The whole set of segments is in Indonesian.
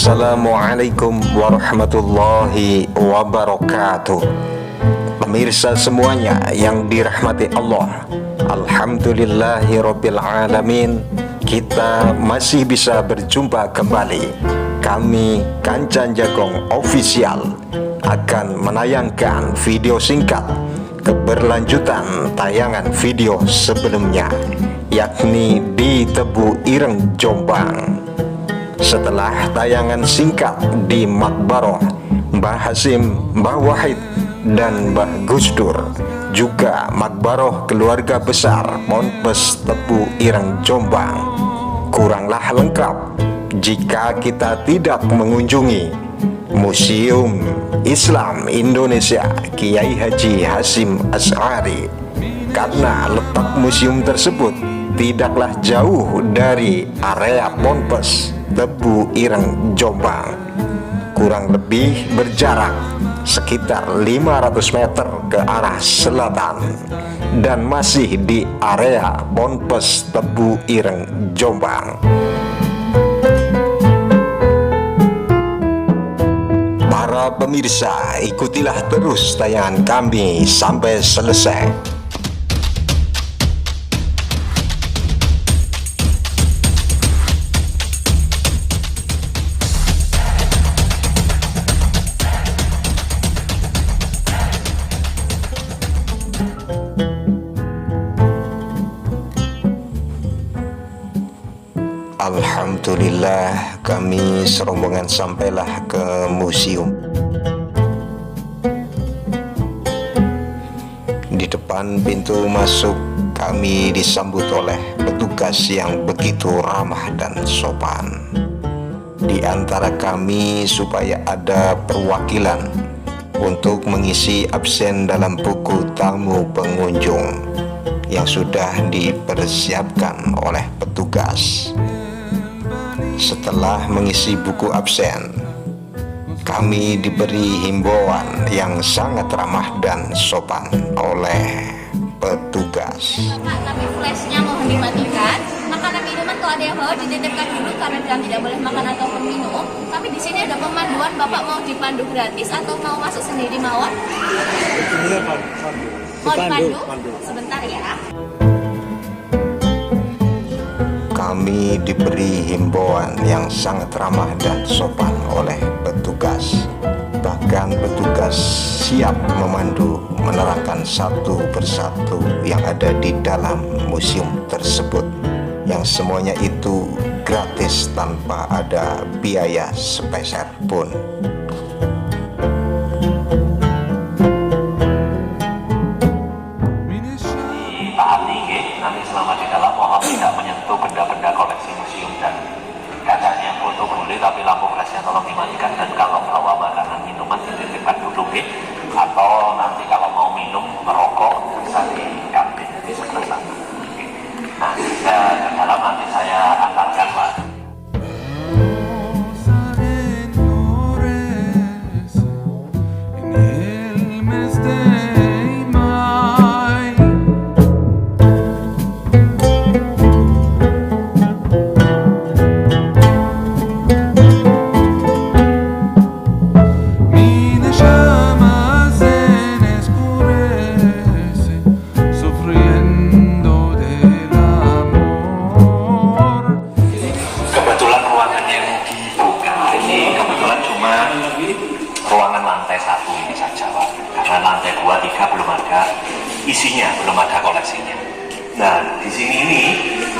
Assalamualaikum warahmatullahi wabarakatuh. Pemirsa semuanya yang dirahmati Allah, alhamdulillahirabbil alamin, kita masih bisa berjumpa kembali. Kami Kancan Jagong Official akan menayangkan video singkat keberlanjutan tayangan video sebelumnya, yakni di Tebu Ireng, Jombang. Setelah tayangan singkat di Makbaroh Mbah Hasim, Mbah Wahid, dan Mbah Gusdur, juga Makbaroh keluarga besar Ponpes Tebu Ireng, Jombang, kuranglah lengkap jika kita tidak mengunjungi Museum Islam Indonesia Kiai Haji Hasyim Asy'ari, karena letak museum tersebut tidaklah jauh dari area Ponpes Tebu Ireng, Jombang, kurang lebih berjarak sekitar 500 meter ke arah selatan, dan masih di area Ponpes Tebu Ireng, Jombang. Para pemirsa, ikutilah terus tayangan kami sampai selesai. Alhamdulillah, kami serombongan sampailah ke museum. Di depan pintu masuk, kami disambut oleh petugas yang begitu ramah dan sopan. Di antara kami supaya ada perwakilan untuk mengisi absen dalam buku tamu pengunjung yang sudah dipersiapkan oleh petugas. Setelah mengisi buku absen, kami diberi himbauan yang sangat ramah dan sopan oleh petugas. Tapi flashnya mohon dimatikan. Makanan minuman kalau ada yang bawa dititipkan dulu karena dalam tidak boleh makan ataupun minum. Tapi di sini ada pemanduan, Bapak mau dipandu gratis atau mau masuk sendiri mawon? Mau dipandu? Sebentar ya. Kami diberi himbauan yang sangat ramah dan sopan oleh petugas. Bahkan petugas siap memandu, menerangkan satu persatu yang ada di dalam museum tersebut, yang semuanya itu gratis tanpa ada biaya sepeser pun. Nanti selama di dalam mohon tidak menyentuh benda-benda koleksi museum, dan kacanya foto boleh tapi lampu flashnya tolong dimatikan, dan kalau bawa makanan minuman dititipkan dulu atau nanti kalau mau minum merokok bisa diambil di sebelah sana. Nah, ke dalam nanti saya antarkan Pak. Ruangan lantai 1 ini saja Pak, karena lantai 2, 3 belum ada isinya, belum ada koleksinya. Nah, di sini ini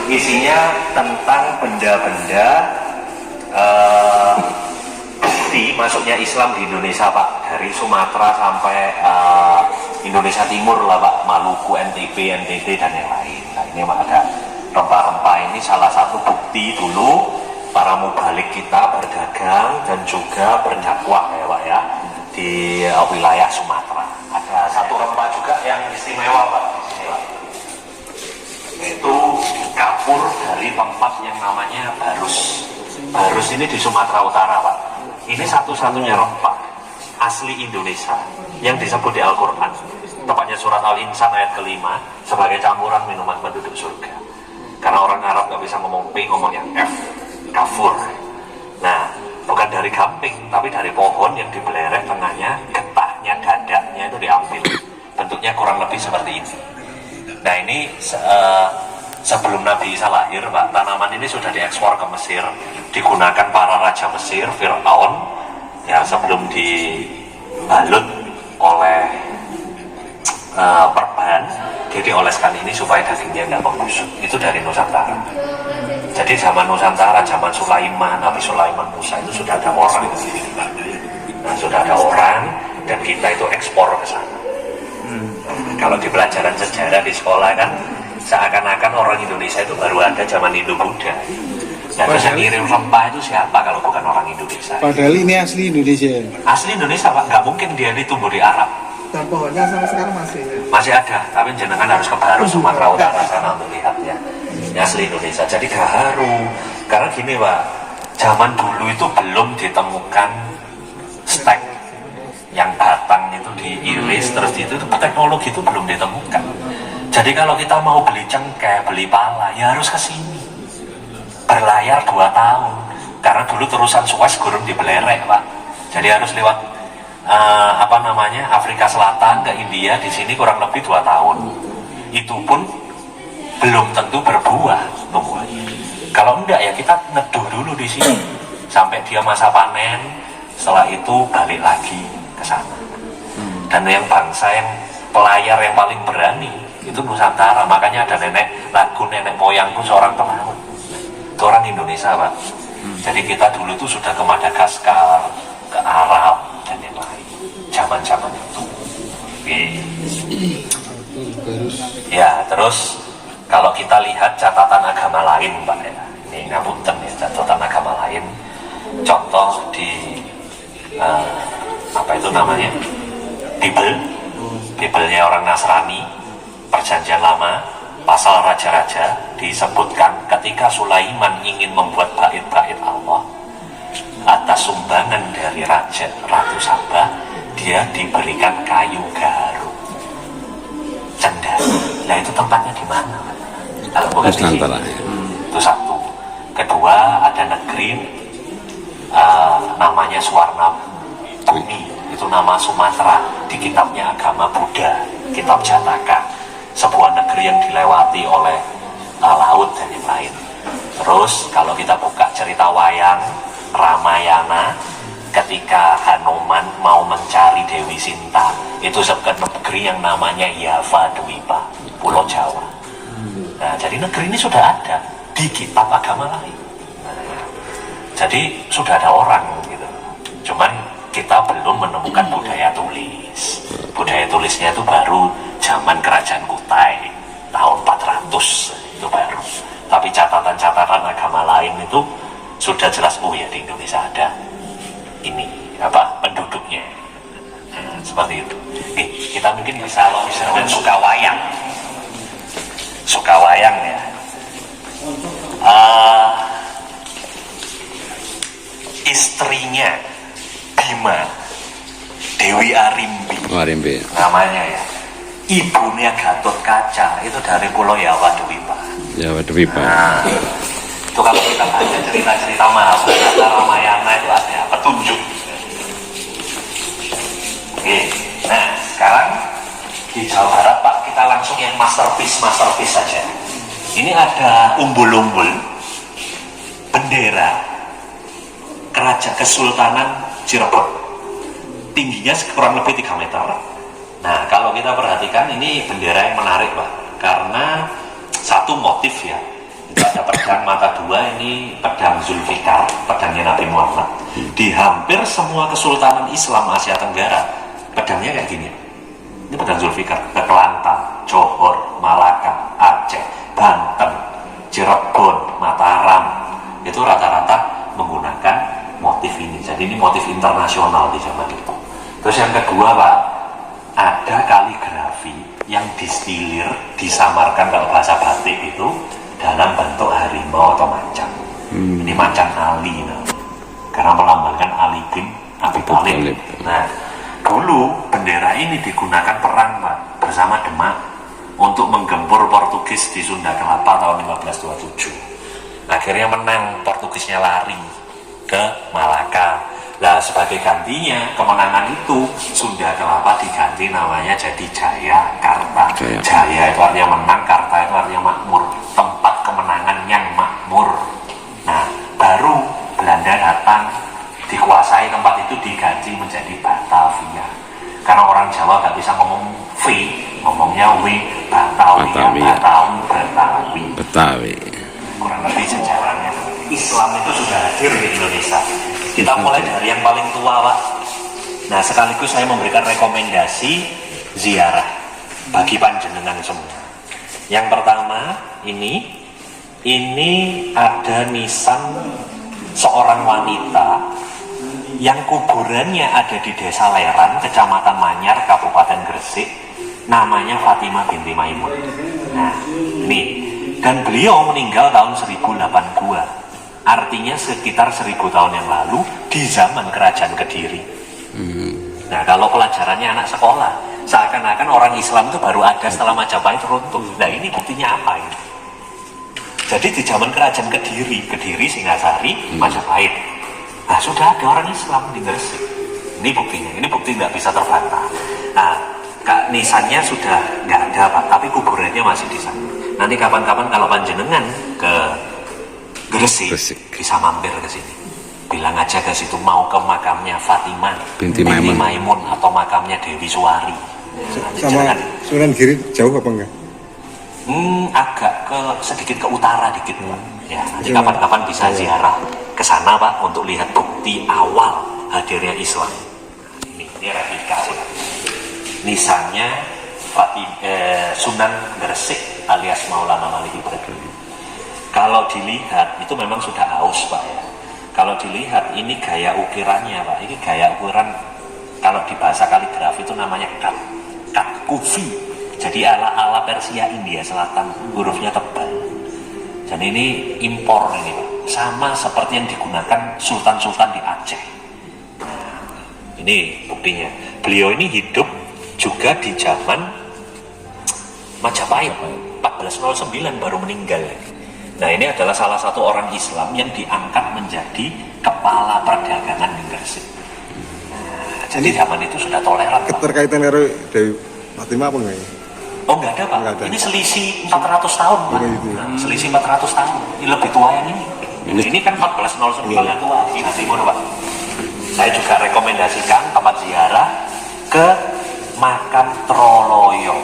isinya tentang benda-benda bukti masuknya Islam di Indonesia Pak, dari Sumatera sampai Indonesia Timur lah Pak, Maluku, NTB, NTT, dan yang lain. Nah, ini ada rempah-rempah, ini salah satu bukti dulu para mubalik kita berdagang dan juga berdakwah ya Pak ya, di wilayah Sumatera. Ada satu rempah juga yang istimewa Pak di sini Pak, yaitu kapur dari tempat yang namanya Barus. Barus ini di Sumatera Utara Pak. Ini satu-satunya rempah asli Indonesia yang disebut di Al-Quran, tepatnya surat Al-Insan ayat ke-5, sebagai campuran minuman penduduk surga. Karena orang Arab gak bisa ngomong P, ngomong yang F, kafur. Nah, bukan dari gamping, tapi dari pohon yang dibelerek tengahnya, getahnya, dadanya itu diambil. Bentuknya kurang lebih seperti ini. Nah ini sebelum Nabi Isa lahir, Pak, tanaman ini sudah diekspor ke Mesir, digunakan para raja Mesir, Fir'aun, ya sebelum dibalut oleh perban, dia dioleskan ini supaya dagingnya nggak membusuk. Itu dari Nusantara. Jadi zaman Nusantara, zaman Sulaiman, Nabi Sulaiman, Musa itu sudah ada orang. Nah, sudah ada orang dan kita itu ekspor ke sana. Kalau di pelajaran sejarah di sekolah kan seakan-akan orang Indonesia itu baru ada zaman Hindu-Buddha. Nah, terus yang ngirim rempah itu siapa kalau bukan orang Indonesia? Padahal ini asli Indonesia. Asli Indonesia, Pak. Nggak mungkin dia tumbuh di Arab. Dan pohonnya sampai sekarang masih. Masih ada, tapi jenengan harus ke Baru Sumatera Utara sana untuk lihatnya. Ini asli Indonesia. Jadi gaharu. Karena gini, Pak, zaman dulu itu belum ditemukan stek yang batang itu diiris terus itu teknologi itu belum ditemukan. Jadi kalau kita mau beli cengkeh, beli pala, ya harus ke sini. Berlayar 2 tahun. Karena dulu terusan Suez gurung dibelerek, Pak. Jadi harus lewat Afrika Selatan ke India, di sini kurang lebih 2 tahun. Itu pun belum tentu berbuah buahnya. Kalau enggak ya kita neduh dulu di sini sampai dia masa panen, setelah itu balik lagi ke sana. Dan yang bangsa yang pelayar yang paling berani itu Nusantara. Makanya ada lagu nenek moyangku seorang pelaut. Itu orang Indonesia, Pak. Jadi kita dulu itu sudah ke Madagaskar, ke Arab dan yang lain. Zaman-zaman itu. Ya, terus kalau kita lihat catatan agama lain, Pak, ya, ini ngapunten ya, catatan agama lain. Contoh di apa itu namanya? Bibelnya orang Nasrani, Perjanjian Lama, pasal raja-raja disebutkan ketika Sulaiman ingin membuat bait-bait Allah atas sumbangan dari raja Ratu Sabah, dia diberikan kayu gaharu cendana. Nah itu tempatnya di mana? Bukan di sini. Itu satu. Kedua, ada negeri namanya Suwarna Bumi, itu nama Sumatera di kitabnya agama Buddha, kitab Jataka, sebuah negeri yang dilewati oleh laut dan yang lain. Terus kalau kita buka cerita wayang Ramayana, ketika Hanuman mau mencari Dewi Sinta, itu sebuah negeri yang namanya Yava Dwipa, Pulau Jawa. Nah, jadi negeri ini sudah ada di kitab agama lain. Nah, jadi sudah ada orang gitu. Cuman kita belum menemukan budaya tulis. Budaya tulisnya itu baru zaman Kerajaan Kutai tahun 400 itu baru. Tapi catatan-catatan agama lain itu sudah jelas, oh ya di Indonesia ada ini penduduknya. Nah, seperti itu. Kita mungkin bisa dan suka wayang. Suka wayang ya. Istrinya Bima, Dewi Arimbi, namanya ya. Ibunya Gatot Kaca itu dari Pulau Jawa Dwipa. Nah, itu kalau kita baca cerita-cerita Mahabharata, Ramayana itu ada petunjuk. Oke, nah sekarang di Jawa Barat, Pak, kita langsung yang masterpiece saja. Ini ada umbul-umbul bendera Kerajaan Kesultanan Cirebon, tingginya kurang lebih 3 meter. Nah, kalau kita perhatikan ini bendera yang menarik, Pak, karena satu motif ya, itu ada pedang mata 2, ini pedang Zulfikar, pedangnya Nabi Muhammad. Di hampir semua kesultanan Islam Asia Tenggara, pedangnya kayak gini. Ini pedang Zulfikar, ke Kelantan, Johor, Malaka, Aceh, Banten, Cirebon, Mataram, itu rata-rata menggunakan motif ini. Jadi ini motif internasional di zaman itu. Terus yang kedua, Pak, ada kaligrafi yang distilir, disamarkan kalau bahasa batik itu dalam bentuk harimau atau macan. Ini macan Ali, karena melambangkan Ali bin Abi Thalib. Nah, dulu bendera ini digunakan perang, Pak, bersama Demak untuk menggempur Portugis di Sunda Kelapa tahun 1527. Akhirnya menang, Portugisnya lari ke Malaka. Nah, sebagai gantinya kemenangan itu Sunda Kelapa diganti namanya jadi Jayakarta. Jaya itu artinya menang, Karta itu artinya makmur, tempat kemenangan yang makmur. Nah, baru Belanda datang dikuasai tempat itu diganti menjadi Batavia. Karena orang Jawa nggak bisa ngomong V, ngomongnya W, Batavia, Betawi. Kurang lebih sejarahnya. Islam itu sudah hadir di Indonesia. Kita mulai dari yang paling tua, Pak. Nah, sekaligus saya memberikan rekomendasi ziarah bagi panjenengan semua. Yang pertama, ini ada nisan seorang wanita yang kuburannya ada di Desa Leran, Kecamatan Manyar, Kabupaten Gresik, namanya Fatimah binti Maimun. Nah, ini, dan beliau meninggal tahun 1082. Artinya sekitar 1000 tahun yang lalu di zaman Kerajaan Kediri. Nah, kalau pelajarannya anak sekolah, seakan-akan orang Islam itu baru ada setelah Majapahit runtuh. Nah, ini buktinya apa ini? Jadi di zaman Kerajaan Kediri, Singasari, Majapahit, nah sudah ada orang Islam di Gresik. Ini buktinya, ini bukti nggak bisa terbantah. Nah, nisannya sudah nggak ada, Pak, tapi kuburannya masih di sana. Nanti kapan-kapan kalau panjenengan ke Gresik, bisa mampir ke sini. Bilang aja ke situ mau ke makamnya Fatimah binti Maimun atau makamnya Dewi Suwari. Sama Sunan Giri jauh apa enggak? Agak sedikit ke utara dikit, Pak. Ya, nanti kapan-kapan bisa ziarah ke sana, Pak, untuk lihat bukti awal hadirnya Islam. Ini replikasi. Nisannya Sunan Gresik alias Maulana Malik Ibrahim. Kalau dilihat itu memang sudah aus, Pak, ya. Kalau dilihat ini gaya ukirannya, Pak. Ini gaya ukiran kalau di bahasa kaligrafi itu namanya kat kufi. Jadi ala Persia India Selatan, hurufnya tebal. Dan ini impor ini, Pak. Sama seperti yang digunakan sultan-sultan di Aceh. Nah, ini buktinya. Beliau ini hidup juga di zaman Majapahit, 1409 baru meninggal. Nah, ini adalah salah satu orang Islam yang diangkat menjadi kepala perdagangan di Gresik. Nah, jadi zaman itu sudah toleran. Keterkaitan karo Dewi Fatimah apa enggak? Oh, enggak ada, Pak. Enggak ada. Ini selisih 400 tahun, Pak. Nah, selisih 400 tahun. Ini lebih tua yang ini. Ini kan 1409 yang tua di Timur, Pak. Saya juga rekomendasikan tempat ziarah ke makam Troloyo.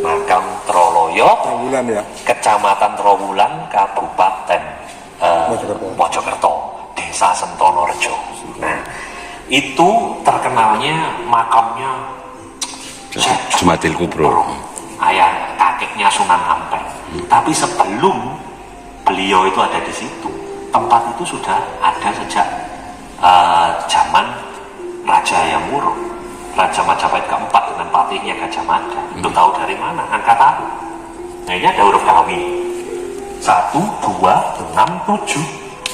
Makam Troloyo, Trowulan ya. Kecamatan Trowulan, Kabupaten Mojokerto, Desa Sentonorejo. Nah, itu terkenalnya makamnya Jumatil Kubro. Ayah kakeknya Sunan Ampel. Tapi sebelum beliau itu ada di situ, tempat itu sudah ada sejak zaman Raja Yamuro, Raja Majapahit keempat dengan patihnya Gajah Mada. Itu tahu dari mana? Angka tahu. Nah, ini ada huruf Kawi. 1, 2, 6, 7.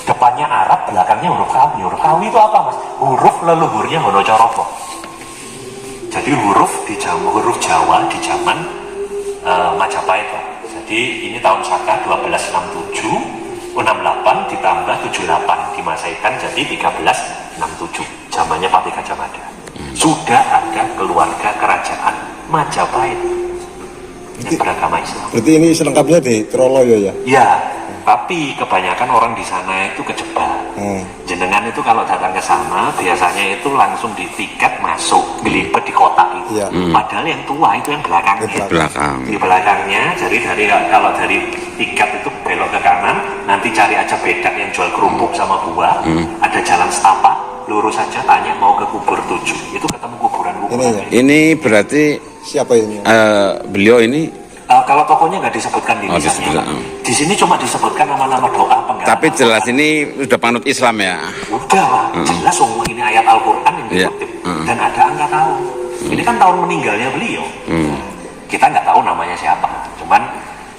Depannya Arab, belakangnya huruf Kawi. Huruf Kawi itu apa, Mas? Huruf leluhurnya Honocoropo. Jadi huruf Jawa di zaman Majapahit, Pak. Jadi ini tahun Saka 1267, 68 ditambah 78 dimasaikan jadi 1367. Zamannya Patih Gajah Mada. Sudah ada keluarga kerajaan Majapahit yang beragama Islam. Berarti ini selengkapnya di Troloyo ya? Ya, tapi kebanyakan orang di sana itu kejebak. Jenengan itu kalau datang ke sana biasanya itu langsung di tiket masuk, dilipet di kotak itu. Padahal yang tua itu yang belakangnya. Di belakangnya, jadi kalau dari tiket itu belok ke kanan, nanti cari aja bedak yang jual kerupuk sama buah, ada jalan setapak, lurus saja tanya mau ke kubur 7, itu ketemu kuburan-kuburan. Ini berarti siapa ini? Beliau ini kalau tokonya nggak disebutkan di lisannya, di sini cuma disebutkan nama-nama doa penggalan. tapi jelas ini sudah panut Islam ya. Udah, Pak. Jelas ini ayat Al-Quran yang dikutip dan ada angka tahun. Ini kan tahun meninggalnya beliau. Kita nggak tahu namanya siapa,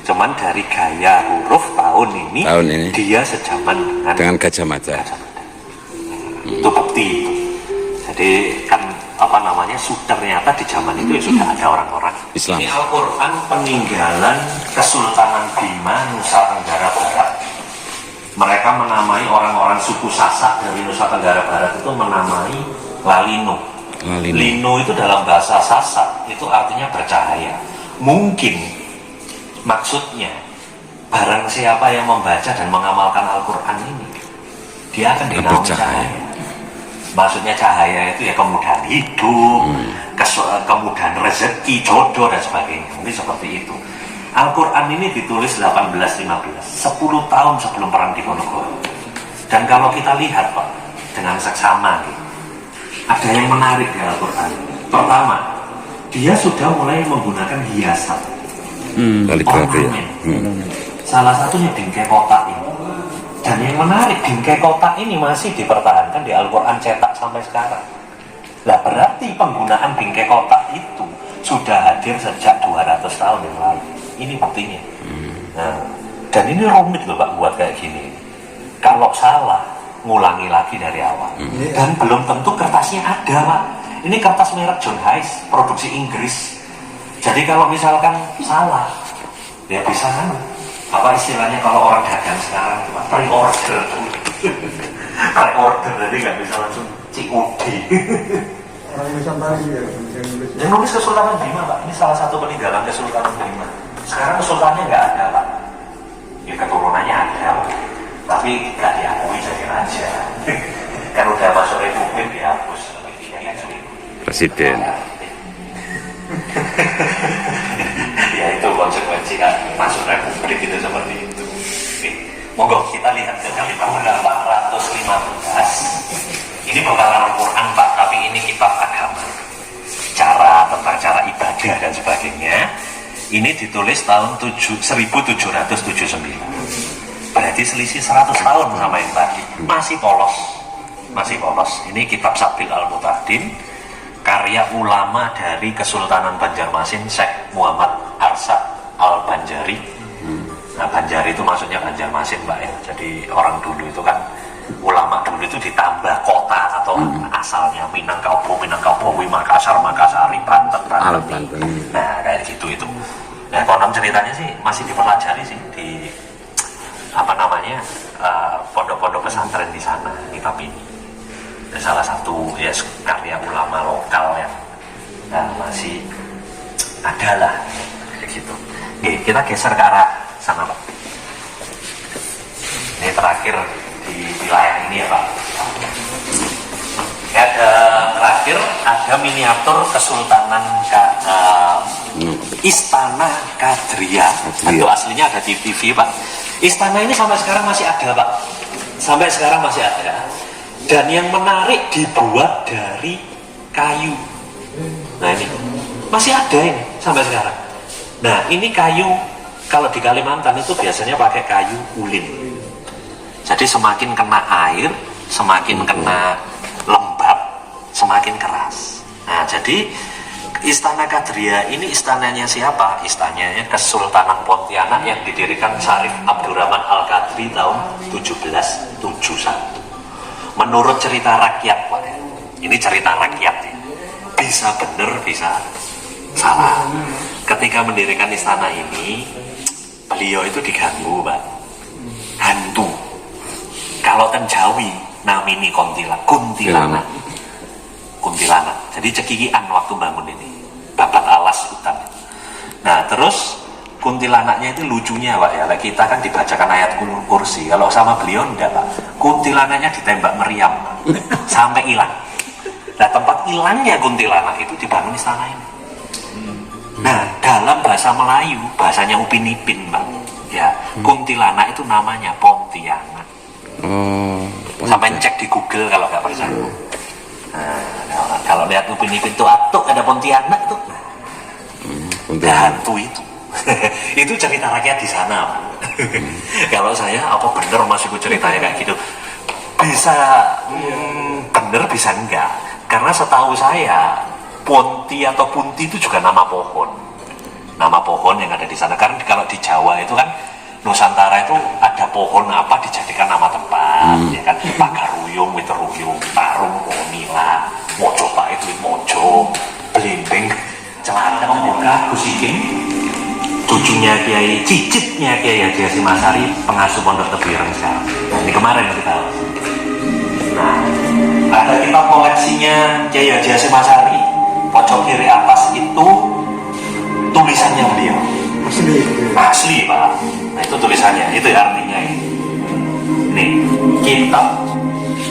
cuman dari gaya huruf tahun ini dia sejaman dengan Gajah Mada. Itu bukti itu. Jadi kan ternyata di zaman itu ya sudah ada orang-orang Islam. Ini Al-Quran peninggalan Kesultanan Bima Nusa Tenggara Barat mereka menamai orang-orang suku Sasak dari Nusa Tenggara Barat itu menamai Lalino. Lino itu dalam bahasa Sasak itu artinya bercahaya. Mungkin maksudnya barang siapa yang membaca dan mengamalkan Al-Quran ini, dia akan dinaungi cahaya. Maksudnya cahaya itu ya kemudahan hidup, kemudahan rezeki, jodoh dan sebagainya. Mungkin seperti itu. Al-Quran ini ditulis 1815, 10 tahun sebelum Perang Diponegoro. Dan kalau kita lihat Pak, dengan seksama gitu, ada yang menarik di Al-Quran. Pertama, dia sudah mulai menggunakan hiasan, ornamen. Salah satunya bingkai kotak ini. Dan yang menarik, bingkai kotak ini masih dipertahankan di Al-Quran cetak sampai sekarang. Nah, berarti penggunaan bingkai kotak itu sudah hadir sejak 200 tahun yang lalu. Ini buktinya. Nah, dan ini rumit loh Pak buat kayak gini. Kalau salah, ngulangi lagi dari awal. Dan belum tentu kertasnya ada Pak. Ini kertas merek John Hayes, produksi Inggris. Jadi kalau misalkan salah, ya bisa kan? Apa istilahnya kalau orang dagang sekarang Pak? Pre-order. Pre-order, jadi nggak bisa langsung COD. Orang Nusantara ya, Yang nulis Kesultanan Bima Pak, ini salah satu peninggalan Kesultanan Bima. Sekarang kesultanannya nggak ada Pak. Ya keturunannya ada, tapi nggak diakui jadi raja. Kan udah masuk republik dihapus. Presiden. Ya itu konsekuensi kan masuk republik itu seperti itu. Oke. Monggo kita lihat ke kalimat 415. Ini bukan Al-Quran Pak, tapi ini kitab agama. Tentang cara ibadah dan sebagainya. Ini ditulis tahun 1779. Berarti selisih 100 tahun sama yang tadi. Masih polos. Ini kitab Sabil Al-Mutadin, karya ulama dari Kesultanan Banjarmasin, Syekh Muhammad Arsad Al-Banjari. Nah, Banjari itu maksudnya Banjarmasin Mbak ya. Jadi orang dulu itu kan, ulama dulu itu ditambah kota atau asalnya Minangkabau, Makassar, Banten. Nah, kayak gitu itu. Nah, konon ceritanya sih masih dipelajari sih di pondok-pondok pesantren di sana kitab ini. Dan salah satu ya karya ulama lokal yang masih ada lah kayak gitu. Oke, kita geser ke arah sana Pak. Ini terakhir di wilayah ini ya Pak. Terakhir ada miniatur Kesultanan Istana Kadria. Itu aslinya ada di TV Pak. Istana ini sampai sekarang masih ada Pak. Dan yang menarik dibuat dari kayu. Nah ini masih ada ini sampai sekarang. Nah ini kayu, kalau di Kalimantan itu biasanya pakai kayu ulin. Jadi semakin kena air, semakin kena lembab, semakin keras. Nah jadi Istana Kadria ini istananya siapa? Istananya Kesultanan Pontianak yang didirikan Syarif Abdurrahman Al-Qadri tahun 1771. Menurut cerita rakyat Pak, ini cerita rakyat ya. Bisa benar, bisa salah. Ketika mendirikan istana ini, beliau itu diganggu Pak, hantu. Kalau ten Jawi namini kuntilanak. Jadi cekikian waktu bangun ini, babat alas hutan. Nah terus kuntilanaknya itu lucunya Pak ya, kita kan dibacakan ayat kursi. Kalau sama beliau enggak Pak, kuntilanaknya ditembak meriam sampai hilang. Nah tempat hilangnya kuntilanak itu dibangun istana ini. Nah dalam bahasa Melayu, bahasanya Upin Ipin Pak ya, kuntilanak itu namanya Pontianak. Sampai cek di Google kalau nggak percaya. Nah, kalau lihat Upin Ipin itu atuk ada Pontianak tuh, hantu itu. Itu cerita rakyat di sana. Kalau saya apa bener Mas itu ceritanya kayak gitu? Bisa bener bisa enggak? Karena setahu saya Ponti atau Punti itu juga nama pohon yang ada di sana. Karena kalau di Jawa itu kan Nusantara itu ada pohon apa dijadikan nama tempat, ya kan? Pagaruyung, Witeruyung, Tarung, Monila, Mojo Pahit, Mojo, Blimbing, Celana, Muka, Kusiking, cucunya Kiai, cicitnya Kiai Haji Hasyim Asy'ari, pengasuh Pondok Tebuireng sekarang. Nah, ini kemarin kita. Nah, ada kitab koleksinya Kiai Haji Hasyim Asy'ari, pojok kiri atas itu tulisannya beliau. Asli Pak. Nah, itu tulisannya, itu artinya ini. Nih, kitab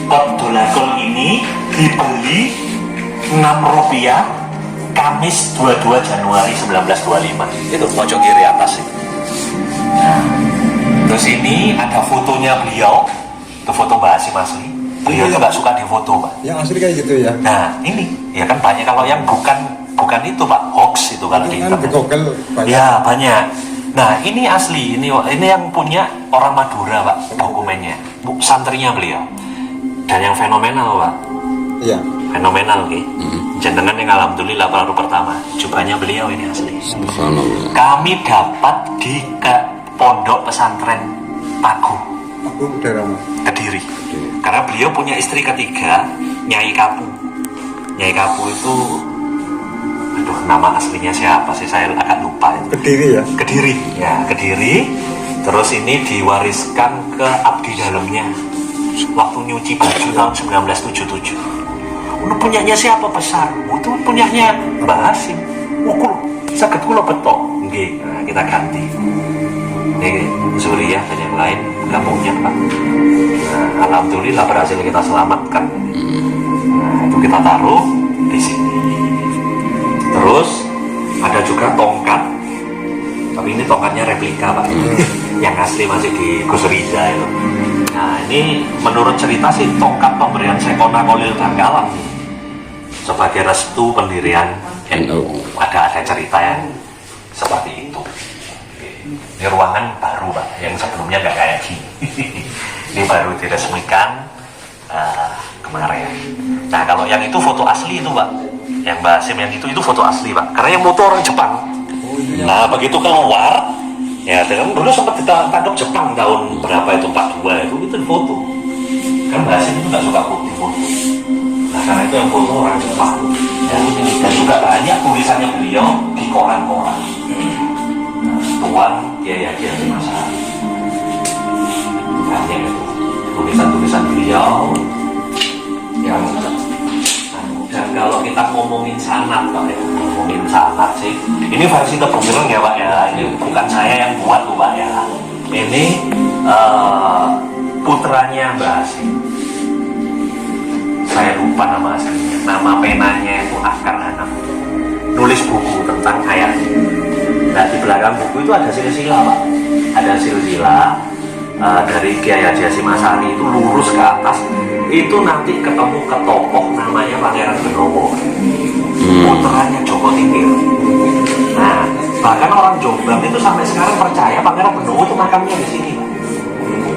Qodolakol ini dibeli Rp6 Kamis 22 Januari 1925. Itu pojok kiri atas itu. Nah, terus ini ada fotonya beliau. Itu foto Mbak Hasyim asli. Beliau itu nggak suka difoto, Pak. Yang asli kayak gitu ya? Nah, ini ya kan banyak. Kalau yang bukan itu Pak, hoax itu kalau di Kan internet. di Google banyak. Ya banyak. Nah, ini asli. Ini yang punya orang Madura, Pak, dokumennya. Santrinya beliau. Dan yang fenomenal, Pak. Iya. Fenomenal, oke. Jenengan yang alhamdulillah baru pertama. Jubahnya beliau ini asli. Subhanallah. Kami dapat di pondok pesantren Pagu, Aku daerah mana? Kediri. Karena beliau punya istri ketiga, Nyai Kapu. Nyai Kapu itu, aduh nama aslinya siapa sih? Saya agak lupa itu. Kediri ya? Kediri, ya Kediri. Terus ini diwariskan ke abdi dalamnya waktu nyuci baju tahun 1977. Itu punyanya siapa besar? Itu punyanya Mbah Hasyim. Ukur, sakit kula betok. Nggih, nah, kita ganti. Ini Suriah dan yang lain nggak punya Pak. Nah, alhamdulillah berhasil kita selamatkan. Nah, itu kita taruh di sini. Terus ada juga tongkat. Tapi ini tongkatnya replika Pak. Yang asli masih di Gus Riza itu. Nah, ini menurut cerita sih tongkat pemberian Sekona Kholil Bangkalan sebagai restu pendirian NU. Ada cerita yang seperti itu. Ini ruangan baru Pak, yang sebelumnya nggak kayak gini. Ini baru diresmikan kemarin. Nah, kalau yang itu foto asli itu Pak, yang Mbak Hasyim yang itu foto asli Pak, karena yang foto orang Jepang. Nah, begitu keluar, ya dulu sempat kita tangkap Jepang tahun berapa itu 42 itu foto. Kan Mbak Hasyim itu nggak suka foto. Nah, karena itu yang foto orang Jepang. Dan juga banyak tulisannya beliau di koran-koran. Tuan Kiai Haji Hasyim Asy'ari. Banyak itu tulisan-tulisan beliau yang dan kalau kita ngomongin sanad Pak ya, ngomongin sanad sih, ini versi Tebuireng ya Pak ya, ini bukan saya yang buat tuh Pak ya, ini putranya Mbah Hasyim, saya lupa nama aslinya, nama penanya itu Akar Hanam, nulis buku tentang ayahnya. Nah, di belakang buku itu ada silsilah Pak, ada silsilah dari Kiai Haji Hasyim Asy'ari itu lurus ke atas, itu nanti ketemu ke tokoh namanya Pangeran Benowo, putranya Joko Tingkir. Nah, bahkan orang Jombang itu sampai sekarang percaya Pangeran Benowo itu makamnya di sini.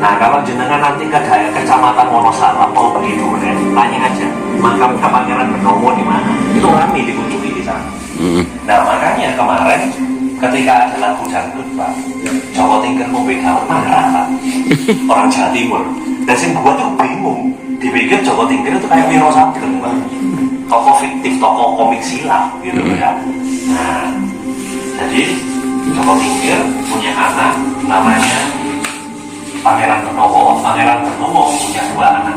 Nah, kalau jenengan nanti ke daerah Kecamatan Wonosalam mau pergi Duren, tanya aja makam Pangeran Benowo di mana. Itu ramai dikunjungi di sana. Nah, makanya kemarin ketika ada lagu dangdut Pak, Joko Tingkir mau beda marah Pak, orang Jawa Timur. Dan sing buat tuh bingung, dipikir Joko Tingkir itu kayak Wiro Sableng Pak, tokoh fiktif, tokoh komik silap gitu ya. Nah, jadi Joko Tingkir punya anak namanya Pangeran Benowo. Pangeran Benowo punya dua anak,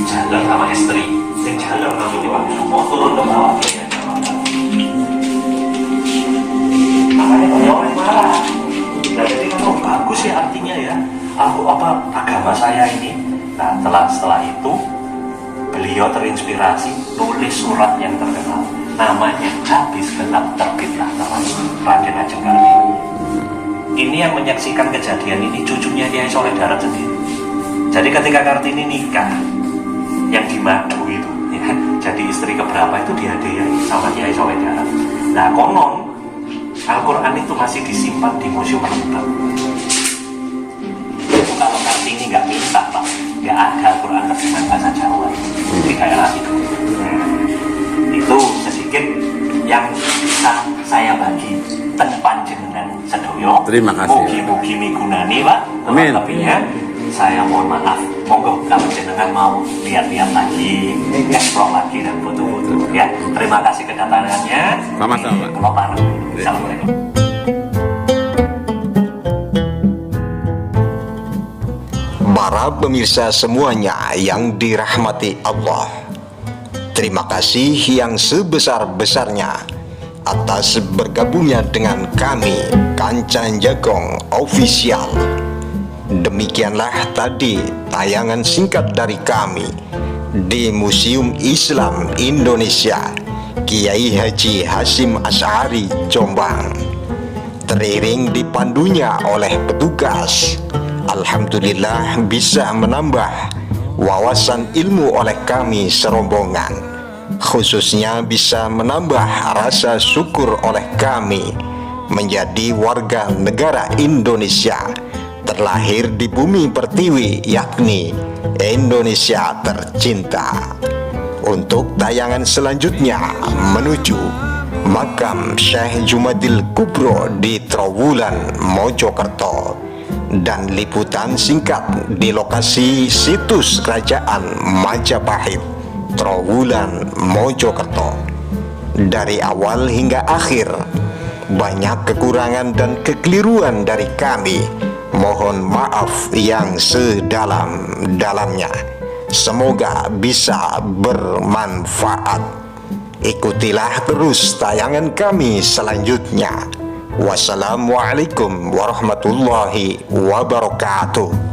Jaler sama istri. Yang Jaler namanya Pak Sumo, turun ke bawah ya. Makanya banyak orang marah. Nah, jadi kalau bagus ya artinya ya, aku agama saya ini. Nah, setelah itu beliau terinspirasi nulis surat yang terkenal, namanya Habis Gelap Terbitlah Terang, Raden Ajeng Kartini. Ini yang menyaksikan kejadian ini cucunya Kiai Soleh Darat sendiri. Jadi ketika Kartini nikah, yang di Madu itu, ya, jadi istri keberapa itu dihadiahi sama Kiai Soleh Darat. Nah, konon Al-Quran itu masih disimpan di Museum Rembang. Kalau Kartini nggak minta Pak, nggak ada Al-Quran terjemahan bahasa Jawa di daerah itu. Itu sedikit yang bisa saya bagi tentang jenengan sedoyo. Terima kasih. Mugi-mugi migunani Pak. Amin. Lebihnya saya mohon maaf. Monggo kalau jenengan mau lihat-lihat lagi, explore lagi dan foto-foto. Ya, terima kasih kedatangannya. Sama-sama. Kalau bareng. Assalamualaikum. Para pemirsa semuanya yang dirahmati Allah, terima kasih yang sebesar-besarnya atas bergabungnya dengan kami Kancan Jagong Official. Demikianlah tadi tayangan singkat dari kami di Museum Islam Indonesia Kiai Haji Hasyim Asy'ari Jombang, teriring dipandunya oleh petugas. Alhamdulillah bisa menambah wawasan ilmu oleh kami serombongan, khususnya bisa menambah rasa syukur oleh kami menjadi warga negara Indonesia terlahir di bumi pertiwi, yakni Indonesia tercinta. Untuk tayangan selanjutnya menuju makam Syekh Jumadil Kubro di Trowulan, Mojokerto, dan liputan singkat di lokasi situs Kerajaan Majapahit, Trowulan, Mojokerto. Dari awal hingga akhir banyak kekurangan dan kekeliruan dari kami. Mohon maaf yang sedalam-dalamnya. Semoga bisa bermanfaat. Ikutilah terus tayangan kami selanjutnya. Wassalamualaikum warahmatullahi wabarakatuh.